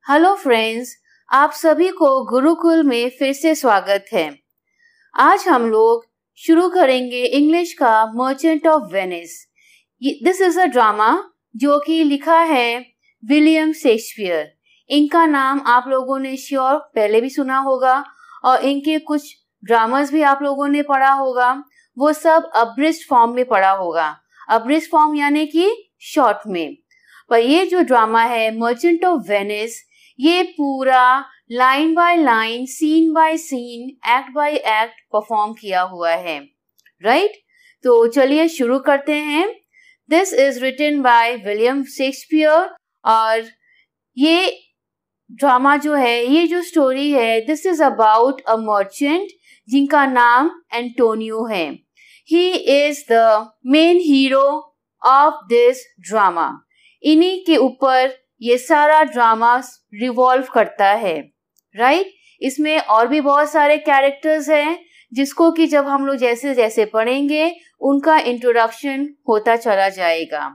Hello friends, आप सभी को गुरुकुल में फिर से स्वागत है। आज हम लोग शुरू करेंगे इंग्लिश का merchant of Venice. This is a drama जो कि लिखा है विलियम शेक्सपियर। इनका नाम आप लोगों ने श्योर पहले भी सुना होगा और इनके कुछ ड्रामास भी आप लोगों ने पढ़ा होगा। वो सब अब्रिस्ट फॉर्म में पढ़ा होगा। अब्रिस्ट फॉर्म यानी कि शॉर्ट में। पर ये जो ड्रामा है मर्चेंट ऑफ वेनिस, ये पूरा line by line, scene by scene, act by act perform किया हुआ है, राइट? तो चलिए शुरू करते हैं। This is written by William Shakespeare और ये ड्रामा जो है, ये जो स्टोरी है, this is about a merchant जिनका नाम एंटोनियो है। He is the main hero of this drama. इन्हीं के ऊपर ये सारा ड्रामा रिवॉल्व करता है, राइट? इसमें और भी बहुत सारे कैरेक्टर्स हैं जिसको कि जब हम लोग जैसे जैसे पढ़ेंगे उनका इंट्रोडक्शन होता चला जाएगा,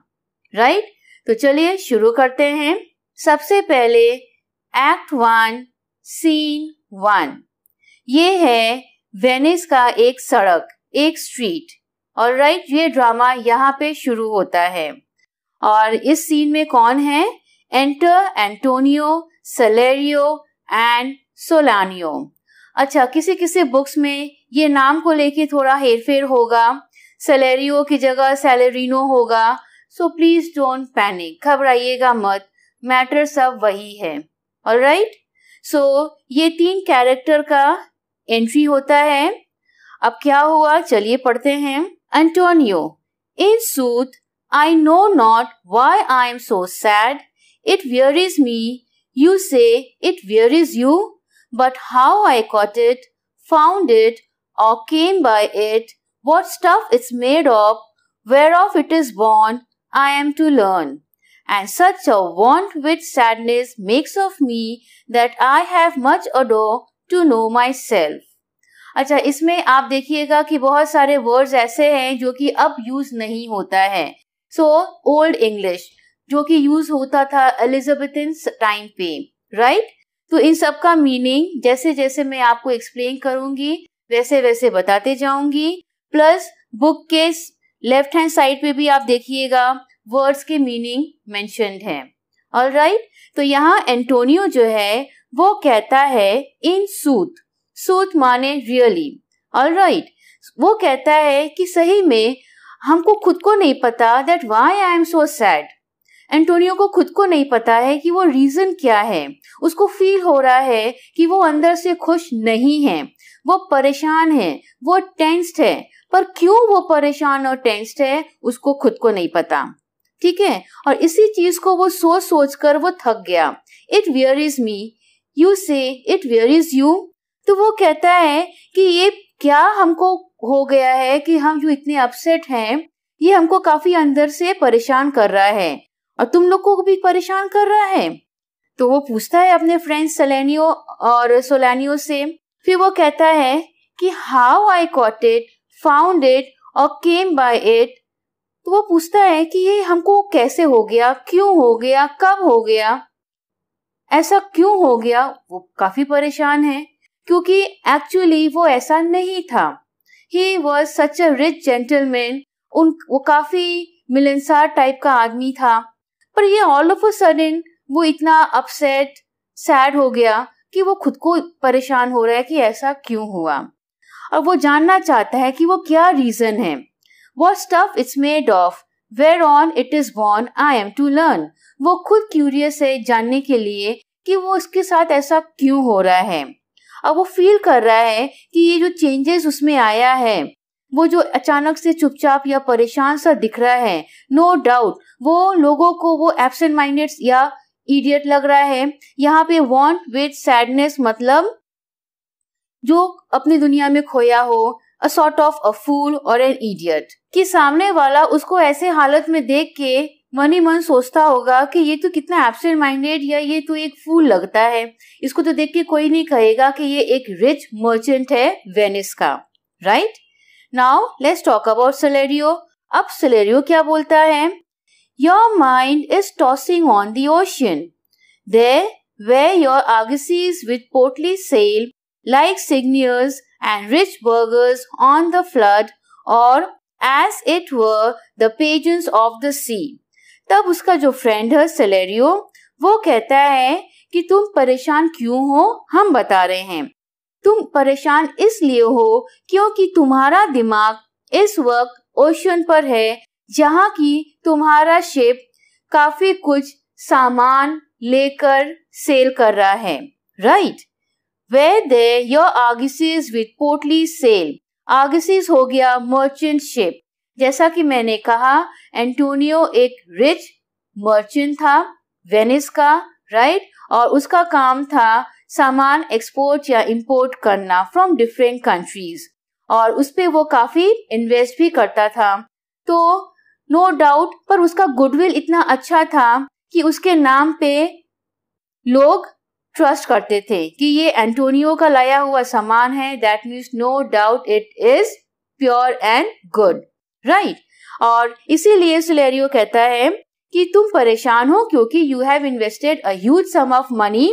राइट? तो चलिए शुरू करते हैं। सबसे पहले एक्ट 1 सीन 1। ये है वेनिस का एक सड़क, एक स्ट्रीट, और राइट, ये ड्रामा यहाँ पे शुरू होता है। और इस सीन में कौन है? Enter Antonio, Salerio and Solanio. अच्छा, किसी किसी बुक्स में ये नाम को लेके थोड़ा हेरफेर होगा। सैलेरियो की जगह सैलेरिनो होगा। सो प्लीज डोंट पैनिक, घबराइएगा मत, मैटर सब वही है। ऑलराइट, सो ये 3 कैरेक्टर का एंट्री होता है। अब क्या हुआ, चलिए पढ़ते हैं। Antonio, in soothe I know not why I am so sad. It wearies me. You say it wearies you, but how I caught it, found it, or came by it, what stuff it's made of, whereof it is born, I am to learn. And such a want which sadness makes of me that I have much ado to know myself. अच्छा, इसमें आप देखिएगा कि बहुत सारे words ऐसे हैं जो कि अब यूज नहीं होता है। सो ओल्ड इंग्लिश जो कि यूज होता था एलिजाबेथन टाइम पे, राइट? तो इन सब का मीनिंग जैसे जैसे मैं आपको एक्सप्लेन करूंगी वैसे वैसे बताते जाऊंगी। प्लस बुक के लेफ्ट हैंड साइड पे भी आप देखिएगा वर्ड्स के मीनिंग मेंशन्ड है। ऑलराइट, तो यहाँ एंटोनियो जो है वो कहता है इन सूथ, सूथ माने रियली। ऑलराइट, वो कहता है कि सही में हमको खुद को नहीं पता that why I am so sad. Antonio को खुद को नहीं पता है कि वो रीजन क्या है। उसको फील हो रहा है कि वो अंदर से खुश नहीं है, वो परेशान है, वो टेंस्ड है, पर क्यों वो परेशान और टेंस्ड है उसको खुद को नहीं पता, ठीक है? और इसी चीज को वो सोच सोच कर वो थक गया। इट वेयरीज मी, यू से इट वेयरीज यू। तो वो कहता है कि ये क्या हमको हो गया है कि हम जो इतने अपसेट हैं, ये हमको काफी अंदर से परेशान कर रहा है और तुम लोग को भी परेशान कर रहा है। तो वो पूछता है अपने फ्रेंड सेलेनियो और सोलानियो से। फिर वो कहता है कि how I cot it, found it और केम बाय इट। तो वो पूछता है कि ये हमको कैसे हो गया, क्यों हो गया, कब हो गया, ऐसा क्यों हो गया। वो काफी परेशान है क्योंकि एक्चुअली वो ऐसा नहीं था। He was such a rich gentleman. वो काफी मिलनसार टाइप का आदमी था, पर ये ऑल ऑफ अ सडन वो इतना अपसेट, सैड हो गया कि वो खुद को परेशान हो रहा है कि ऐसा क्यों हुआ। और वो जानना चाहता है कि वो क्या रीजन है। What stuff it's made of, whereon it is born, I am to learn. वो खुद क्यूरियस है जानने के लिए कि वो उसके साथ ऐसा क्यों हो रहा है। अब वो फील कर रहा है कि ये जो चेंजेस उसमें आया है, वो जो अचानक से चुपचाप या परेशान सा दिख रहा है, नो डाउट वो लोगों को वो एब्सेंट माइंडेड या इडियट लग रहा है। यहाँ पे वांट विद सैडनेस मतलब जो अपनी दुनिया में खोया हो, अ सॉर्ट ऑफ अ फूल और एन इडियट, कि सामने वाला उसको ऐसे हालत में देख के मन ही मन सोचता होगा कि ये तो कितना एब्सेंट माइंडेड या ये तो एक फूल लगता है। इसको तो देख के कोई नहीं कहेगा कि ये एक रिच मर्चेंट है वेनिस का, right? Now let's talk about Salerio. अब सैलेरियो क्या बोलता है? Your mind is tossing on the ocean, there where your argosies with portly sail, like signers and rich burghers on the flood, or as it were the pageants of the sea. तब उसका जो friend है Celerio, वो कहता है कि तुम परेशान क्यों हो, हम बता रहे हैं। तुम परेशान इसलिए हो क्योंकि तुम्हारा दिमाग इस वक्त ओशन पर है, जहाँ की तुम्हारा शिप काफी कुछ सामान लेकर सेल कर रहा है, right. Where there your argosies with portly sail, आर्गसीज हो गया मर्चेंट शिप। जैसा कि मैंने कहा, एंटोनियो एक रिच मर्चेंट था वेनिस का, राइट, और उसका काम था सामान एक्सपोर्ट या इंपोर्ट करना फ्रॉम डिफरेंट कंट्रीज, और उस पे वो काफी इन्वेस्ट भी करता था। तो नो डाउट, पर उसका गुडविल इतना अच्छा था कि उसके नाम पे लोग ट्रस्ट करते थे कि ये एंटोनियो का लाया हुआ सामान है, that means no doubt it is pure and good, right. और इसीलिए सेलेरियो कहता है कि तुम परेशान हो क्योंकि you have invested a huge sum of money.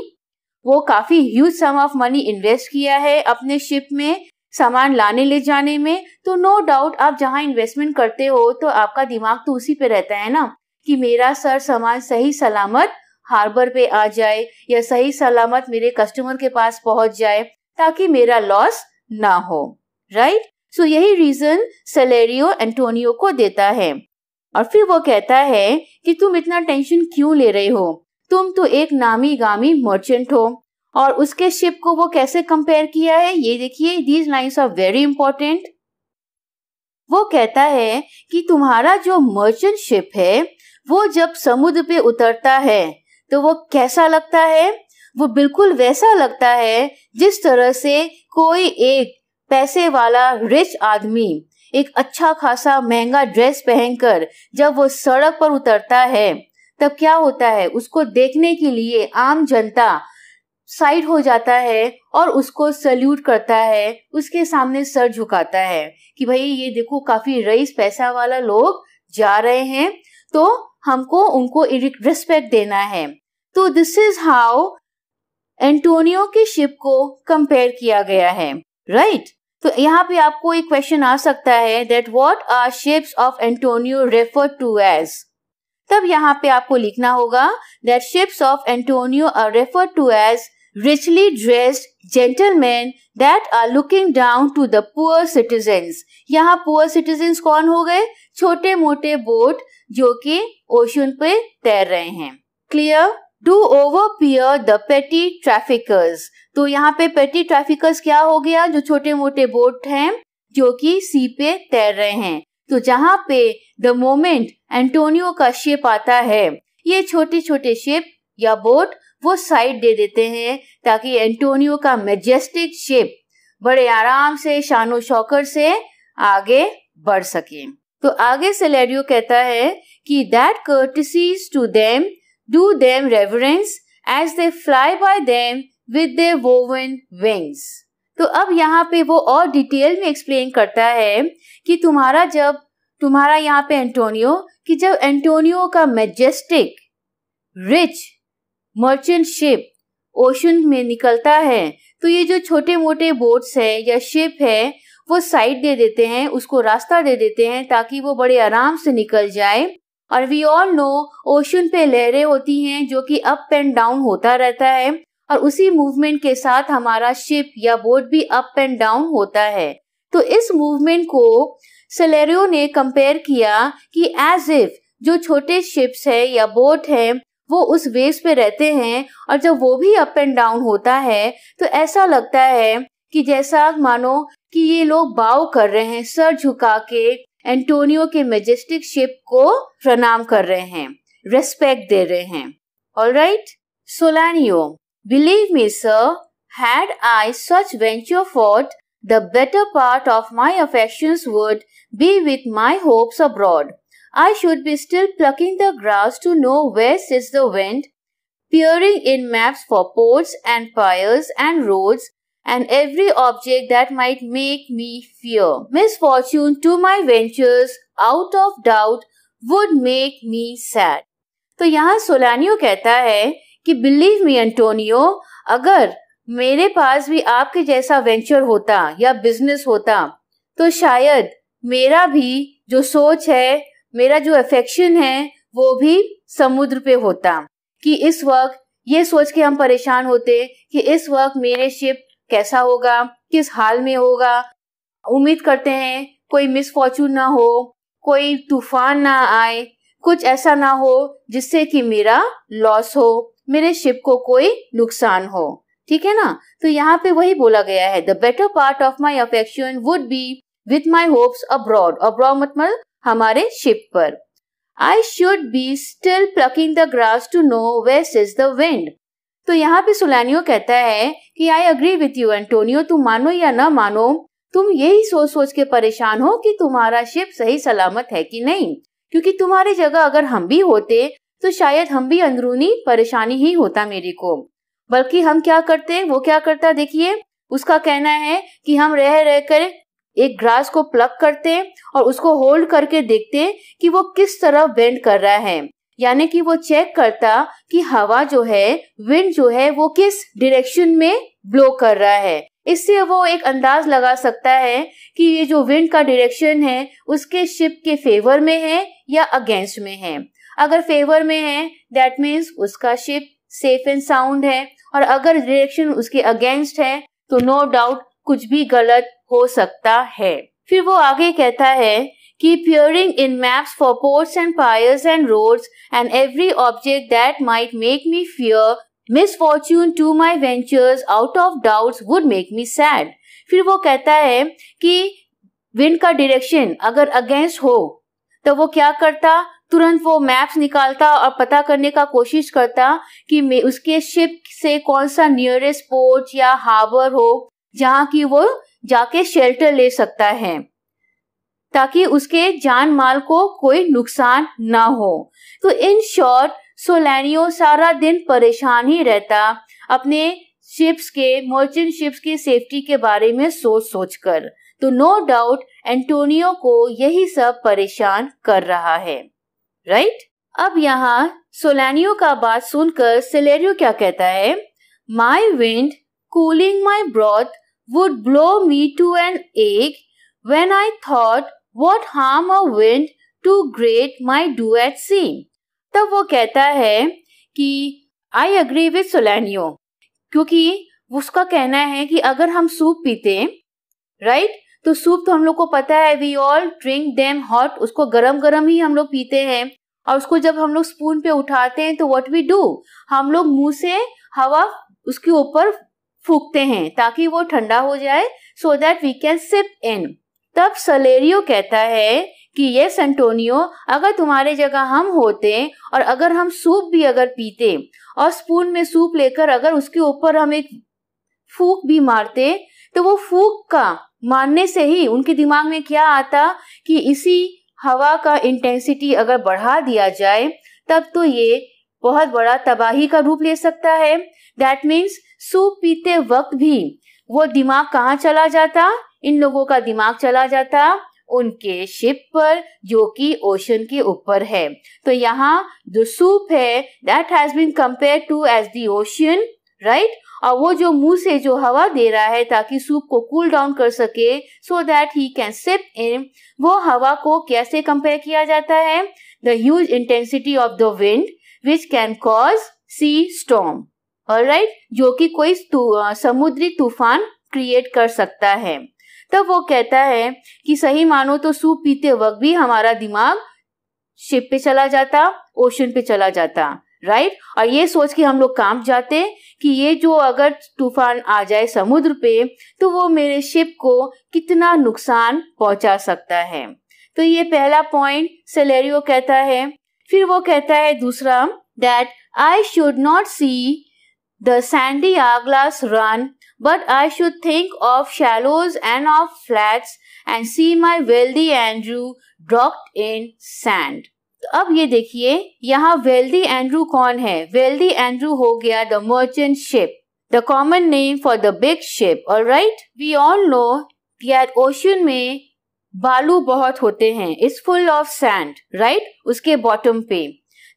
वो काफी huge sum of money invest किया है अपने शिप में सामान लाने ले जाने में। तो नो डाउट आप जहाँ इन्वेस्टमेंट करते हो तो आपका दिमाग तो उसी पे रहता है ना, कि मेरा सर सामान सही सलामत हार्बर पे आ जाए या सही सलामत मेरे कस्टमर के पास पहुंच जाए ताकि मेरा लॉस ना हो, राइट। सो यही रीजन सेलेरियो एंटोनियो को देता है। और फिर वो कहता है कि तुम इतना टेंशन क्यों ले रहे हो, तुम तो एक नामी गामी मर्चेंट हो। और उसके शिप को वो कैसे कंपेयर किया है, ये देखिए, these lines are very important. वो कहता है कि तुम्हारा जो मर्चेंट शिप है वो जब समुद्र पे उतरता है तो वो कैसा लगता है, वो बिल्कुल वैसा लगता है जिस तरह से कोई एक पैसे वाला रिच आदमी एक अच्छा खासा महंगा ड्रेस पहनकर जब वो सड़क पर उतरता है तब क्या होता है, उसको देखने के लिए आम जनता साइड हो जाता है और उसको सल्यूट करता है, उसके सामने सर झुकाता है कि भाई ये देखो काफी रईस पैसा वाला लोग जा रहे हैं तो हमको उनको रिस्पेक्ट देना है। तो दिस इज हाउ एंटोनियो की शिप को कंपेयर किया गया है, राइट। तो यहाँ पे आपको एक क्वेश्चन आ सकता है that what are ships of Antonio refer to as. तब यहाँ पे आपको लिखना होगा that ships of Antonio are refer to as richly dressed gentlemen that are looking down to the poor citizens। यहाँ poor citizens कौन हो गए, छोटे मोटे बोट जो कि ओशन पे तैर रहे हैं, clear. Do overpeer the petty traffickers, तो यहाँ पे petty traffickers क्या हो गया, जो छोटे मोटे बोट हैं जो कि सी पे तैर रहे हैं। तो जहाँ पे the moment एंटोनियो का शिप आता है, ये छोटे छोटे शिप या बोट वो साइड दे देते हैं ताकि एंटोनियो का मैजेस्टिक शिप बड़े आराम से शानो शौकत से आगे बढ़ सके। तो आगे सेलेरियो कहता है कि that courtesies to them do them reverence as they fly by them with their woven wings। तो अब यहाँ पे वो और डिटेल में एक्सप्लेन करता है कि तुम्हारा यहाँ पे एंटोनियो, कि जब एंटोनियो का majestic rich merchant ship ocean में निकलता है तो ये जो छोटे मोटे बोट्स है या शिप है वो साइड दे देते हैं, उसको रास्ता दे देते हैं ताकि वो बड़े आराम से निकल जाए। और वी ऑल नो ओशन पे लहरें होती हैं जो कि अप एंड डाउन होता रहता है और उसी मूवमेंट के साथ हमारा शिप या बोट भी अप एंड डाउन होता है। तो इस मूवमेंट को सेलेरियो ने कंपेयर किया कि एज इफ जो छोटे शिप्स है या बोट है वो उस वेव्स पे रहते हैं और जब वो भी अप एंड डाउन होता है तो ऐसा लगता है कि जैसा मानो कि ये लोग बाव कर रहे हैं, सर झुका के एंटोनियो के मैजेस्टिक शिप को प्रणाम कर रहे हैं, रेस्पेक्ट दे रहे हैं। Alright, Solanio, believe me sir, had I such venture forth the better part of my affections would be with my hopes abroad. I should be still plucking the grass to know where sits the wind, peering in maps for ports and piers and roads and every object that might make me fear. Misfortune to my ventures, out of doubt, would make me sad. तो यहाँ सोलानियो कहता है कि believe me Antonio, अगर मेरे पास भी आपके जैसा वेंचर होता या बिजनेस होता तो शायद मेरा भी जो सोच है, मेरा जो अफेक्शन है वो भी समुद्र पे होता। कि इस वक्त ये सोच के हम परेशान होते कि इस वक्त मेरे शिप कैसा होगा, किस हाल में होगा। उम्मीद करते हैं कोई मिसफॉर्चून ना हो, कोई तूफान ना आए, कुछ ऐसा ना हो जिससे कि मेरा लॉस हो, मेरे शिप को कोई नुकसान हो। ठीक है ना। तो यहाँ पे वही बोला गया है, the better part of my affection would be with my hopes abroad. Abroad मतलब हमारे शिप पर। I should be still plucking the grass to know west is the wind. तो यहाँ पे सोलानियो कहता है कि I agree with you Antonio, तुम मानो या ना मानो, तुम यही सोच सोच के परेशान हो कि तुम्हारा शिप सही सलामत है कि नहीं। क्योंकि तुम्हारी जगह अगर हम भी होते तो शायद हम भी अंदरूनी परेशानी ही होता मेरे को। बल्कि हम क्या करते, वो क्या करता देखिए, उसका कहना है कि हम रह रह कर एक ग्रास को प्लग करते और उसको होल्ड करके देखते कि वो किस तरफ बेंड कर रहा है। यानी कि वो चेक करता कि हवा जो है, विंड जो है, वो किस डायरेक्शन में ब्लो कर रहा है। इससे वो एक अंदाज लगा सकता है कि ये जो विंड का डायरेक्शन है उसके शिप के फेवर में है या अगेंस्ट में है। अगर फेवर में है दैट मीन्स उसका शिप सेफ एंड साउंड है, और अगर डायरेक्शन उसके अगेंस्ट है तो नो डाउट कुछ भी गलत हो सकता है। फिर वो आगे कहता है कि peering in maps for ports and piers and roads and every object that might make me fear misfortune to my ventures out of doubts would make me sad। फिर वो कहता है कि विंड का डायरेक्शन अगर अगेंस्ट हो तो वो क्या करता, तुरंत वो मैप्स निकालता और पता करने का कोशिश करता कि उसके शिप से कौन सा नियरेस्ट पोर्ट या हार्बर हो जहाँ की वो जाके शेल्टर ले सकता है, ताकि उसके जान माल को कोई नुकसान ना हो। तो इन शॉर्ट सोलानियो सारा दिन परेशान ही रहता अपने शिप्स के, मर्चेंट शिप्स की सेफ्टी के बारे में सोच सोच कर। तो नो डाउट एंटोनियो को यही सब परेशान कर रहा है, राइट। अब यहाँ सोलानियो का बात सुनकर सेलेरियो क्या कहता है, my wind cooling my broth would blow me to an ache when I thought what harm a wind too great might do at sea। तब वो कहता है कि I agree with सोलानियो, क्योंकि उसका कहना है कि अगर हम सूप पीते, राइट, तो सूप तो हम लोग को पता है we all drink them hot, उसको गरम गरम ही हम लोग पीते हैं। और उसको जब हम लोग स्पून पे उठाते हैं तो what we do, हम लोग मुंह से हवा उसके ऊपर फूकते हैं ताकि वो ठंडा हो जाए, so that we can sip in। तब सलेरियो कहता है कि यस एंटोनियो, अगर तुम्हारे जगह हम होते और अगर हम सूप भी अगर पीते और स्पून में सूप लेकर अगर उसके ऊपर हम एक फूक भी मारते तो वो फूक का मारने से ही उनके दिमाग में क्या आता कि इसी हवा का इंटेंसिटी अगर बढ़ा दिया जाए तब तो ये बहुत बड़ा तबाही का रूप ले सकता है। दैट मीन्स सूप पीते वक्त भी वो दिमाग कहाँ चला जाता, इन लोगों का दिमाग चला जाता उनके शिप पर जो कि ओशन के ऊपर है। तो यहाँ जो सूप है that has been compared to as the ocean, right. और वो जो मुंह से जो हवा दे रहा है ताकि सूप को कूल डाउन कर सके so that he can sip in, वो हवा को कैसे कंपेयर किया जाता है, the huge intensity of the wind which can cause sea storm, alright, जो कि कोई समुद्री तूफान क्रिएट कर सकता है। तब वो कहता है कि सही मानो तो सूप पीते वक्त भी हमारा दिमाग शिप पे चला जाता, ओशन पे चला जाता, राइट। और ये सोच के हम लोग कांप जाते कि ये जो अगर तूफान आ जाए समुद्र पे तो वो मेरे शिप को कितना नुकसान पहुंचा सकता है। तो ये पहला पॉइंट सेलेरियो कहता है। फिर वो कहता है दूसरा, that I should not see the sandy hourglass run, but I should think of shallows and of flats and see my wealthy Andrew docked in sand। तो अब ये देखिए यहाँ wealthy Andrew कौन है, wealthy Andrew हो गया the merchant ship, the common name for the big ship, alright। We all know that ocean में बालू बहुत होते हैं, it's full of sand, right, उसके bottom पे।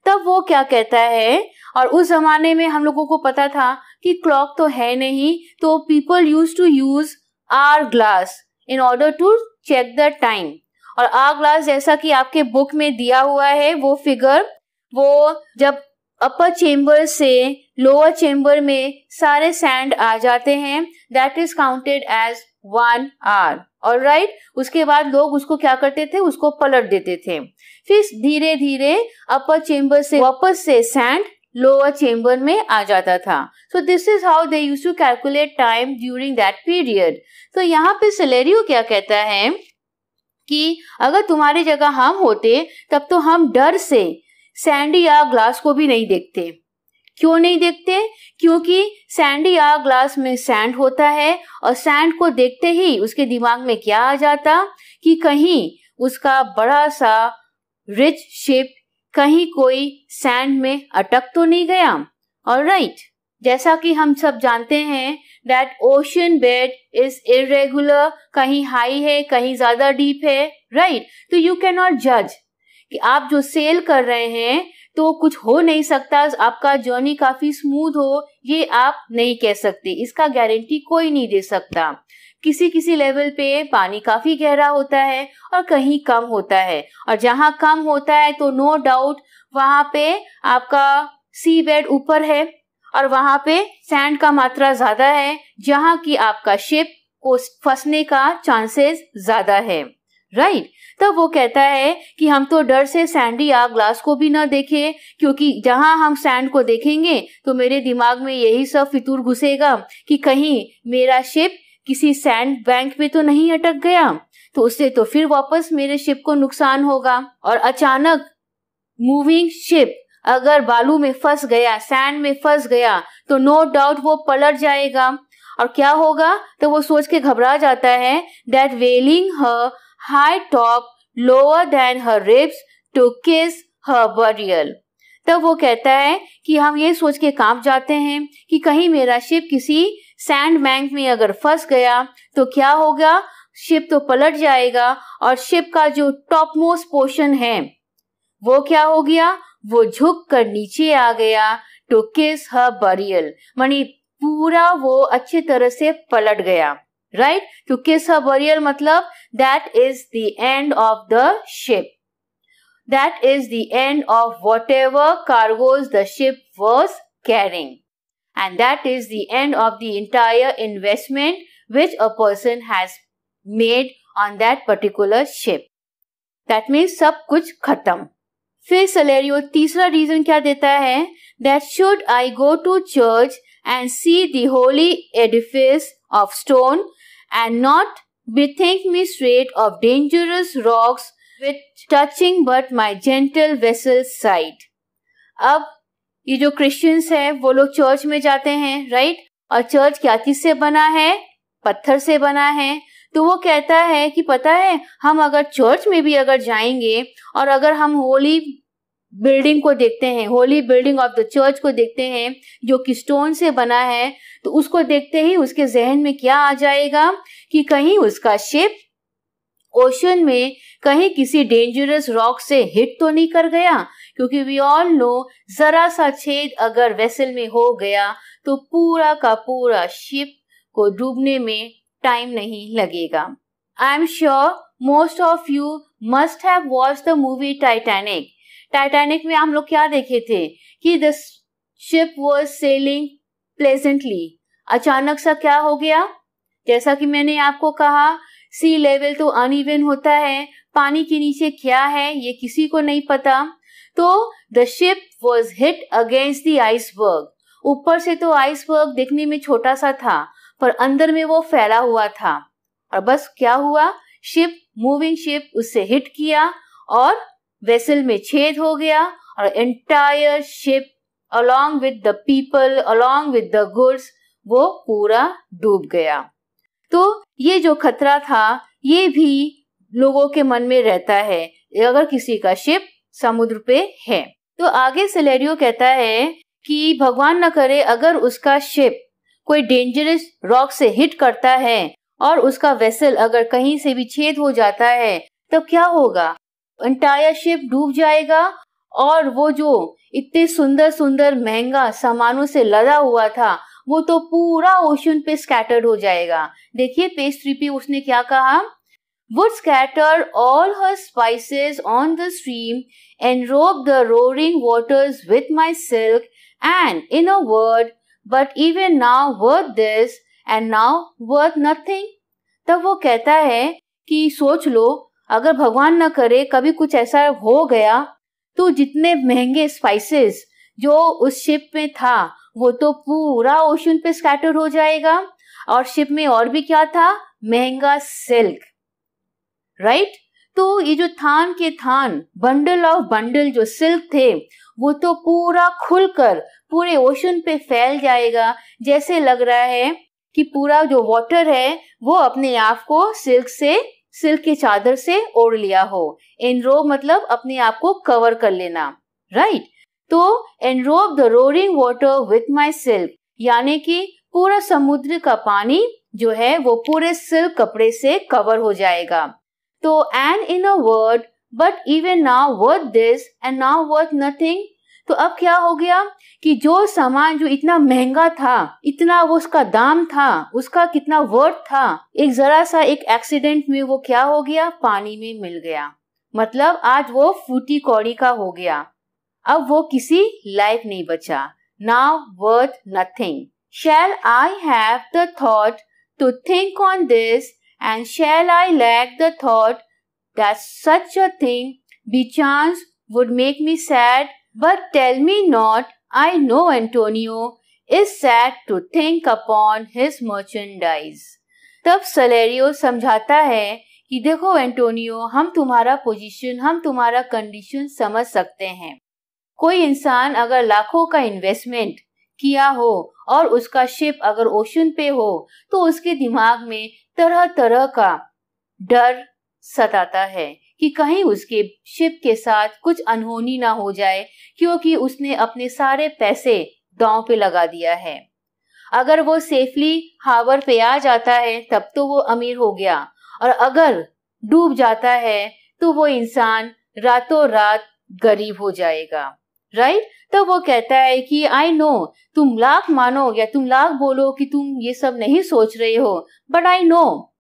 तब वो क्या कहता है, और उस जमाने में हम लोगों को पता था कि क्लॉक तो है नहीं, तो people use to use hour glass in order to check the time. और आवर ग्लास जैसा कि आपके बुक में दिया हुआ है, वो फिगर, वो जब अपर चेम्बर से लोअर चेम्बर में सारे सैंड आ जाते हैं, that is counted as 1 hour. Alright, उसके बाद लोग उसको क्या करते थे, उसको पलट देते थे। फिर धीरे धीरे अपर चेम्बर से वापस से सैंड लोअर चेम्बर में आ जाता था। So this is how they used to calculate time during that period. तो यहाँ पे सेलेरियो क्या कहता है कि अगर तुम्हारी जगह हम होते तब तो हम डर से सैंडी या ग्लास को भी नहीं देखते। क्यों नहीं देखते? क्योंकि सैंडी या ग्लास में सैंड होता है और सैंड को देखते ही उसके दिमाग में क्या आ जाता कि कहीं उसका बड़ा सा रिच शिप कहीं कोई सैंड में अटक तो नहीं गया। ऑलराइट, जैसा कि हम सब जानते हैं that ocean bed is irregular, कहीं हाई है कहीं ज्यादा डीप है, राइट। तो यू कैन नॉट जज कि आप जो सेल कर रहे हैं तो कुछ हो नहीं सकता, आपका जर्नी काफी स्मूथ हो, ये आप नहीं कह सकते, इसका गारंटी कोई नहीं दे सकता। किसी किसी लेवल पे पानी काफी गहरा होता है और कहीं कम होता है, और जहां कम होता है तो नो डाउट वहां पे आपका सी बेड ऊपर है और वहां पे सैंड का मात्रा ज्यादा है, जहां की आपका शिप को फंसने का चांसेस ज्यादा है, राइट। तब वो कहता है कि हम तो डर से सैंडी या ग्लास को भी ना देखे, क्योंकि जहां हम सैंड को देखेंगे तो मेरे दिमाग में यही सब फितूर घुसेगा कि कहीं मेरा शिप किसी सैंड बैंक पे तो नहीं अटक गया, तो उससे तो फिर वापस मेरे शिप को नुकसान होगा। और अचानक मूविंग शिप अगर बालू में फंस गया, सैंड में फंस गया, तो नो डाउट वो पलट जाएगा। और क्या होगा, तो वो सोच के घबरा जाता है that vailing her high top lower than her ribs to kiss her burial. तब वो कहता है कि हम ये सोच के कांप जाते हैं कि कहीं मेरा शिप किसी सैंड बैंक में अगर फंस गया तो क्या होगा, शिप तो पलट जाएगा और शिप का जो टॉप मोस्ट पोर्शन है वो क्या हो गया, वो झुक कर नीचे आ गया टू किस हर बरियल, मानी पूरा वो अच्छी तरह से पलट गया, right. To kiss her burial मतलब that is the end of the ship, that is the end of whatever cargoes the ship was carrying, and that is the end of the entire investment which a person has made on that particular ship. That means सब कुछ खत्म। फिर Celerio तीसरा reason क्या देता है, that should I go to church and see the holy edifice of stone and not bethink me straight of dangerous rocks with touching but my gentle vessel's side। अब ये जो क्रिश्चियंस है वो लोग चर्च में जाते हैं, राइट, और चर्च क्या चीज से बना है, पत्थर से बना है। तो वो कहता है कि पता है हम अगर चर्च में भी अगर जाएंगे और अगर हम होली बिल्डिंग को देखते हैं, Holi building of the church को देखते हैं जो कि स्टोन से बना है, तो उसको देखते ही उसके जहन में क्या आ जाएगा कि कहीं उसका शिप ओशन में कहीं किसी डेंजरस रॉक से हिट तो नहीं कर गया, क्योंकि वी ऑल नो जरा सा छेद अगर वेसल में हो गया तो पूरा का पूरा शिप को डूबने में टाइम नहीं लगेगा। I am sure most of you must have watched the movie Titanic. Titanic में हम लोग क्या देखे थे कि the ship was selling pleasantly, अचानक सा क्या हो गया, जैसा कि मैंने आपको कहा सी लेवल तो अनइवन होता है, पानी के नीचे क्या है ये किसी को नहीं पता। तो the ship was hit against the iceberg, ऊपर से तो आइसबर्ग देखने में छोटा सा था पर अंदर में वो फैला हुआ था, और बस क्या हुआ, शिप मूविंग शिप उससे हिट किया और वेसल में छेद हो गया और entire ship along with the people along with the goods वो पूरा डूब गया। तो ये जो खतरा था ये भी लोगों के मन में रहता है अगर किसी का शिप समुद्र पे है। तो आगे सेलेरियो कहता है कि भगवान न करे अगर उसका शिप कोई डेंजरस रॉक से हिट करता है और उसका वेसल अगर कहीं से भी छेद हो जाता है तब क्या होगा, एंटायर शिप डूब जाएगा और वो जो इतने सुंदर सुंदर महंगा सामानों से लदा हुआ था वो तो पूरा ओशन पे स्कैटर्ड हो जाएगा। देखिए पेज 3 पे उसने क्या कहा, would scatter all her spices on the stream, enrobe the roaring waters with my silk, and in a word, but even now worth this and now worth nothing। तब वो कहता है कि सोच लो, अगर भगवान न करे कभी कुछ ऐसा हो गया तो जितने महंगे स्पाइसेस जो उस शिप में था वो तो पूरा ओशन पे स्कैटर हो जाएगा, और शिप में और भी क्या था, महंगा सिल्क, राइट। तो ये जो थान के थान बंडल ऑफ बंडल जो सिल्क थे वो तो पूरा खुलकर पूरे ओशन पे फैल जाएगा, जैसे लग रहा है कि पूरा जो वाटर है वो अपने आप को सिल्क के चादर से ओढ़ लिया हो। एनरोब मतलब अपने आप को कवर कर लेना, राइट। तो enrobe the roaring water with my silk, यानी कि पूरा समुद्र का पानी जो है वो पूरे सिल्क कपड़े से कवर हो जाएगा। तो and in a word, but even now worth this and now worth nothing. तो अब क्या हो गया कि जो सामान जो इतना महंगा था, इतना वो उसका दाम था, उसका कितना वर्थ था, एक जरा सा एक एक्सीडेंट में वो क्या हो गया, पानी में मिल गया। मतलब आज वो फूटी कौड़ी का हो गया, अब वो किसी लायक नहीं बचा। Now worth nothing. Shall I have the thought to think on this, and shall I lack the thought that such a thing bechance would make me sad? But tell me not, I know Antonio is sad to think upon his merchandise। तब Celerio समझाता है कि देखो Antonio, हम तुम्हारा position, हम तुम्हारा condition समझ सकते हैं। कोई इंसान अगर लाखों का इन्वेस्टमेंट किया हो और उसका शिप अगर ओशन पे हो तो उसके दिमाग में तरह तरह का डर सताता है कि कहीं उसके शिप के साथ कुछ अनहोनी ना हो जाए, क्योंकि उसने अपने सारे पैसे दांव पे लगा दिया है। अगर वो सेफली हावर पे आ जाता है तब तो वो अमीर हो गया, और अगर डूब जाता है तो वो इंसान रातों रात गरीब हो जाएगा, राइट। तो वो कहता है कि आई नो, तुम लाख मानो या तुम लाख बोलो कि तुम ये सब नहीं सोच रहे हो, बट आई नो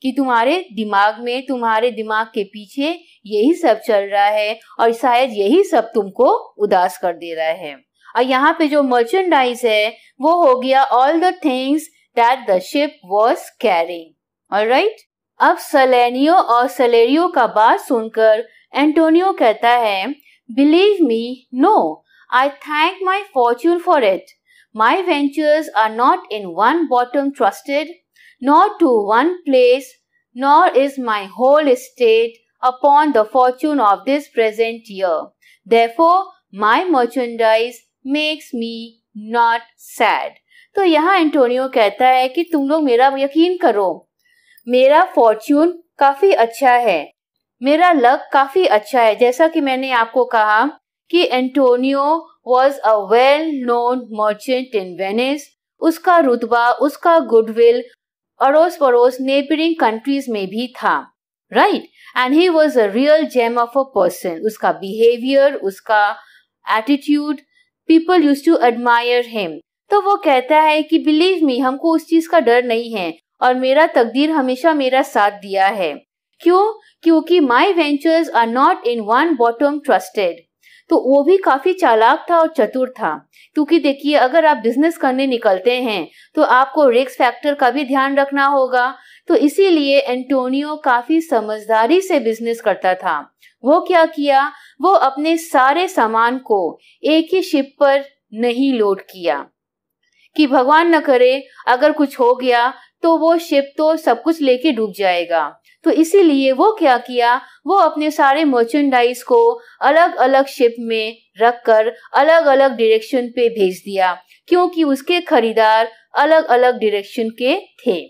कि तुम्हारे दिमाग के पीछे यही सब चल रहा है, और शायद यही सब तुमको उदास कर दे रहा है। और यहाँ पे जो मर्चेंडाइज है वो हो गया all the things that the ship was carrying. Alright, अब सलेरियो का बात सुनकर एंटोनियो कहता है, believe me, no, I thank my fortune for it. My ventures are not in one bottom trusted, nor to one place, nor is my whole estate upon the fortune of this present year. Therefore, my merchandise makes me not sad. तो यहाँ Antonio कहता है कि तुम लोग मेरा यकीन करो, मेरा फॉर्च्यून काफी अच्छा है, मेरा लक काफी अच्छा है। जैसा कि मैंने आपको कहा कि Antonio was a well-known merchant in Venice. उसका रुतबा, उसका गुडविल अड़ोस पड़ोस नेबरिंग कंट्रीज में भी था, right. And he was a real gem of a person. उसका बिहेवियर, उसका attitude, people use to admire him. तो वो कहता है कि बिलीव मी, हमको उस चीज का डर नहीं है, और मेरा तकदीर हमेशा मेरा साथ दिया है। क्योंकि my ventures are not in one bottom trusted. तो वो भी काफी चालाक था और चतुर था, क्योंकि देखिए अगर आप बिजनेस करने निकलते हैं तो आपको रिस्क फैक्टर का भी ध्यान रखना होगा। तो इसीलिए एंटोनियो काफी समझदारी से बिजनेस करता था। वो क्या किया, वो अपने सारे सामान को एक ही शिप पर नहीं लोड किया कि भगवान न करे अगर कुछ हो गया तो वो शिप तो सब कुछ लेके डूब जाएगा। तो इसीलिए वो क्या किया, वो अपने सारे मर्चेंडाइज को अलग अलग शिप में रखकर अलग अलग डायरेक्शन पे भेज दिया, क्योंकि उसके खरीदार अलग अलग डायरेक्शन के थे।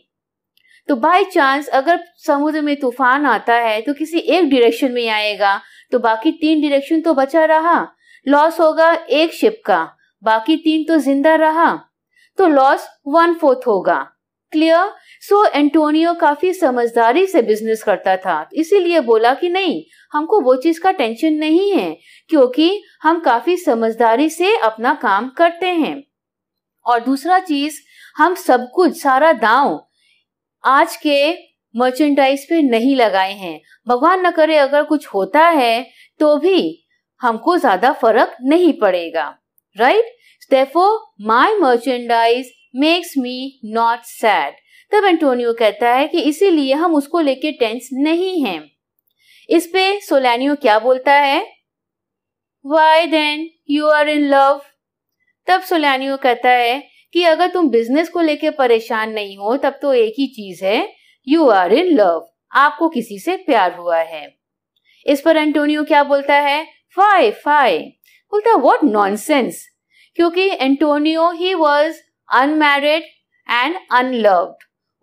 तो बाय चांस अगर समुद्र में तूफान आता है तो किसी एक डायरेक्शन में आएगा, तो बाकी 3 डायरेक्शन तो बचा रहा, लॉस होगा एक शिप का, बाकी 3 तो जिंदा रहा, तो लॉस 1/4 होगा, क्लियर? सो एंटोनियो काफी समझदारी से बिजनेस करता था, इसीलिए बोला कि नहीं, हमको वो चीज का टेंशन नहीं है, क्योंकि हम काफी समझदारी से अपना काम करते हैं। और दूसरा चीज, हम सब कुछ, सारा दांव आज के मर्चेंडाइज पे नहीं लगाए हैं। भगवान न करे अगर कुछ होता है तो भी हमको ज्यादा फर्क नहीं पड़ेगा, right? Therefore, my merchandise makes me not sad. तब एंटोनियो कहता है कि इसीलिए हम उसको लेके टेंस नहीं हैं। इस पे सोलानियो क्या बोलता है? Why then you are in love? तब सोलानियो कहता है कि अगर तुम बिजनेस को लेके परेशान नहीं हो तब तो एक ही चीज है, you are in love. आपको किसी से प्यार हुआ है। इस पर एंटोनियो क्या बोलता है? Why? बोलता है what nonsense. क्योंकि Antonio he was unmarried and unloved,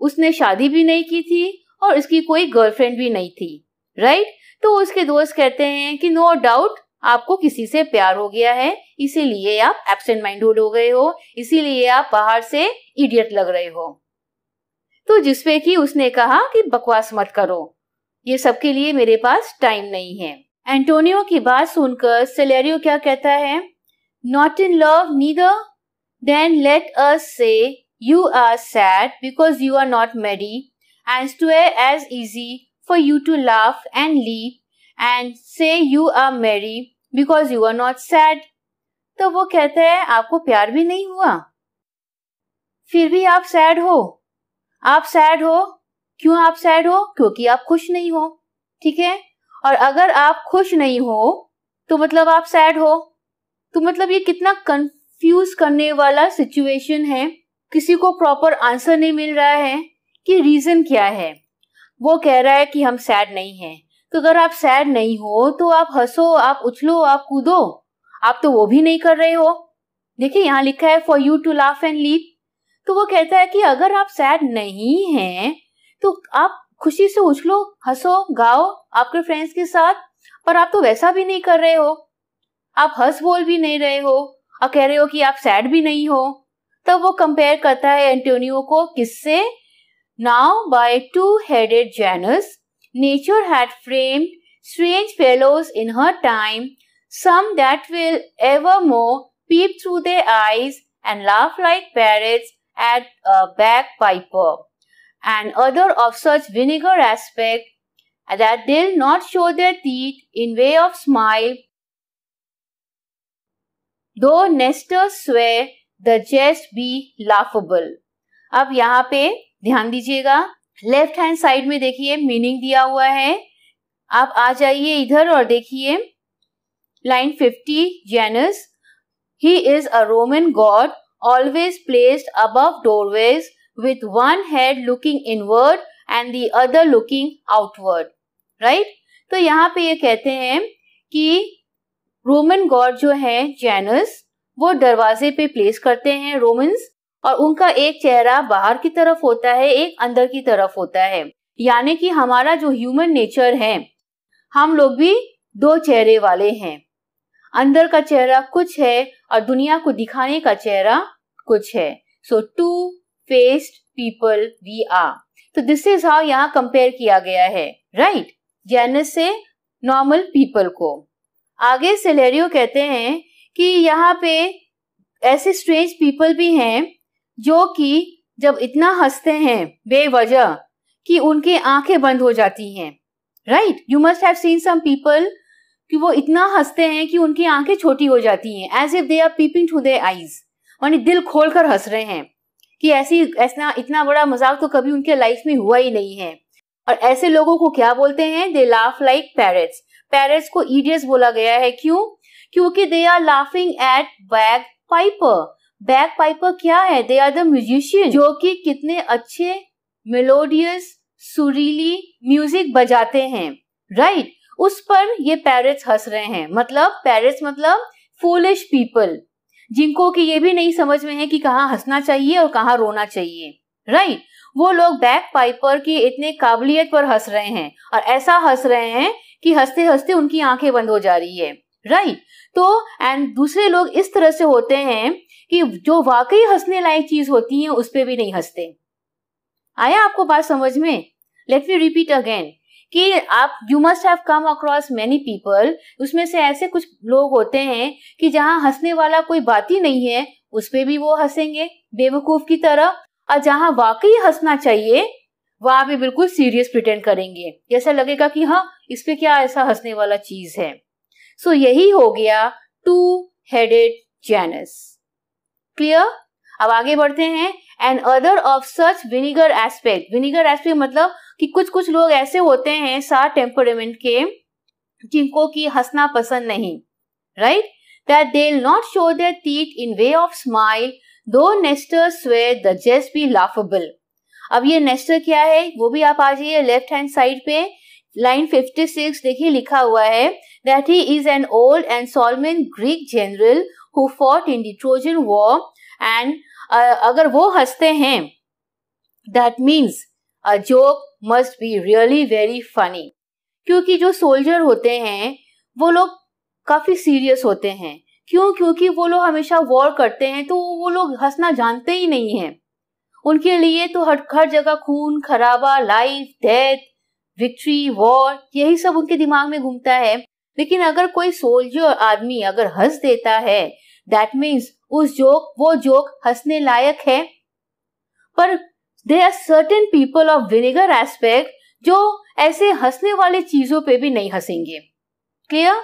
उसने शादी भी नहीं की थी और उसकी कोई गर्लफ्रेंड भी नहीं थी, राइट? तो उसके दोस्त कहते हैं कि नो डाउट आपको किसी से प्यार हो गया है, इसीलिए आप एब्सेंट माइंडेड हो गए हो, इसीलिए आप बाहर से इडियट लग रहे हो। तो जिसपे कि उसने कहा कि बकवास मत करो, ये सबके लिए मेरे पास टाइम नहीं है। एंटोनियो की बात सुनकर सेलेरियो क्या कहता है? Not in love neither? Then let us say you are sad because you are not married, and swear as easy for you to laugh and leave and say you are married because you are not sad. तो वो कहते हैं आपको प्यार भी नहीं हुआ, फिर भी आप सैड हो। आप सैड हो, क्यों आप सैड हो? क्योंकि आप खुश नहीं हो, ठीक है? और अगर आप खुश नहीं हो तो मतलब आप सैड हो। तो मतलब ये कितना कंफ्यूज करने वाला सिचुएशन है, किसी को प्रॉपर आंसर नहीं मिल रहा है कि रीजन क्या है। वो कह रहा है कि हम सैड नहीं हैं, तो अगर आप सैड नहीं हो तो आप हंसो, आप उछलो, आप कूदो, आप तो वो भी नहीं कर रहे हो। देखिए यहाँ लिखा है for you to laugh and leave. तो वो कहता है कि अगर आप सैड नहीं हैं तो आप खुशी से उछलो, हंसो, गाओ आपके फ्रेंड्स के साथ, पर आप तो वैसा भी नहीं कर रहे हो, आप हंस बोल भी नहीं रहे हो और कह रहे हो कि आप सैड भी नहीं हो। तब वो कंपेयर करता है एंटोनियो को किससे? Now by two-headed Janus, nature had framed strange fellows in her time, some that will evermore peep through their eyes and laugh like parrots at a bagpiper, and other of such vinegar aspect that they'll not show their teeth in way of smile, though nesters swear the jest be laughable. अब यहाँ पे ध्यान दीजिएगा, left hand side में देखिए meaning दिया हुआ है। आप आ जाइए इधर और देखिए line 50, Janus, he is a Roman god always placed above doorways with one head looking inward and the other looking outward, right? तो यहाँ पे ये कहते हैं कि रोमन गॉड जो है जैनस, वो दरवाजे पे प्लेस करते हैं रोमन्स, और उनका एक चेहरा बाहर की तरफ होता है, एक अंदर की तरफ होता है। यानी कि हमारा जो ह्यूमन नेचर है, हम लोग भी दो चेहरे वाले हैं। अंदर का चेहरा कुछ है और दुनिया को दिखाने का चेहरा कुछ है। So two faced people we are. तो दिस इज हाउ यहाँ कंपेयर किया गया है, राइट? जैनस से नॉर्मल पीपल को। आगे सेलेरियो कहते हैं कि यहाँ पे ऐसे स्ट्रेंज पीपल भी हैं जो कि जब इतना हंसते हैं बेवजह कि उनकी आंखें बंद हो जाती हैं, right? You must have seen some people कि वो इतना हंसते हैं कि उनकी आंखें छोटी हो जाती हैं, as if they are peeping through their eyes, माने दिल खोलकर हंस रहे हैं कि ऐसा इतना बड़ा मजाक तो कभी उनके लाइफ में हुआ ही नहीं है। और ऐसे लोगों को क्या बोलते हैं? They laugh like parrots. Parrots को इडियट्स बोला गया है, क्यों? क्योंकि they are laughing at bagpiper. Bagpiper क्या है? दे आर द म्यूजिशियन, जो कि कितने अच्छे मेलोडियस सुरीली म्यूजिक बजाते हैं, राइट? उस पर ये पैरेट्स हंस रहे हैं। मतलब पैरेट्स मतलब फूलिश पीपल, जिनको कि ये भी नहीं समझ में है कि कहाँ हंसना चाहिए और कहाँ रोना चाहिए, राइट? वो लोग बैग पाइपर की इतने काबिलियत पर हंस रहे हैं और ऐसा हंस रहे हैं कि हंसते हंसते उनकी आंखें बंद हो जा रही है, राइट? तो एंड दूसरे लोग इस तरह से होते हैं कि जो वाकई हंसने लायक चीज होती है उस पे भी नहीं हंसते, आया आपको बात समझ में? लेट मी रिपीट अगेन कि आप you must have come across many people, उसमें से ऐसे कुछ लोग होते हैं कि जहाँ हंसने वाला कोई बात ही नहीं है उस पे भी वो हंसेंगे बेवकूफ की तरह, और जहाँ वाकई हंसना चाहिए वहां पे बिल्कुल सीरियस प्रिटेंड करेंगे, जैसा लगेगा कि हाँ इस पे क्या ऐसा हंसने वाला चीज है। सो यही हो गया टू हेडेड जेनस। क्लियर? अब आगे बढ़ते हैं। And other of such vinegar aspect, vinegar aspect मतलब कि कुछ कुछ लोग ऐसे होते हैं सार टेम्परामेंट के जिनको कि हंसना पसंद नहीं, right? That they will not show their teeth in way of smile though Nestor swear the jest be laughable. अब ये नेस्टर क्या है वो भी आप आ जाइए लेफ्ट हैंड साइड पे, लाइन 56 देखिए लिखा हुआ है that he is an old and Solomon Greek general who fought in the Trojan war and अगर वो हंसते हैं that means a joke must be really very funny, क्योंकि जो सोल्जर होते हैं वो लोग काफी सीरियस होते हैं। क्यों? क्योंकि वो लोग हमेशा वॉर करते हैं तो वो लोग हंसना जानते ही नहीं हैं। उनके लिए तो हर जगह खून खराबा, लाइफ डेथ, विक्ट्री, वॉर, यही सब उनके दिमाग में घूमता है। लेकिन अगर कोई सोल्जर आदमी अगर हंस देता है दैट मीन्स वो जोक हंसने लायक है। पर there are certain people of vinegar aspect जो ऐसे हंसने वाले चीजों पे भी नहीं हंसेंगे। क्लियर?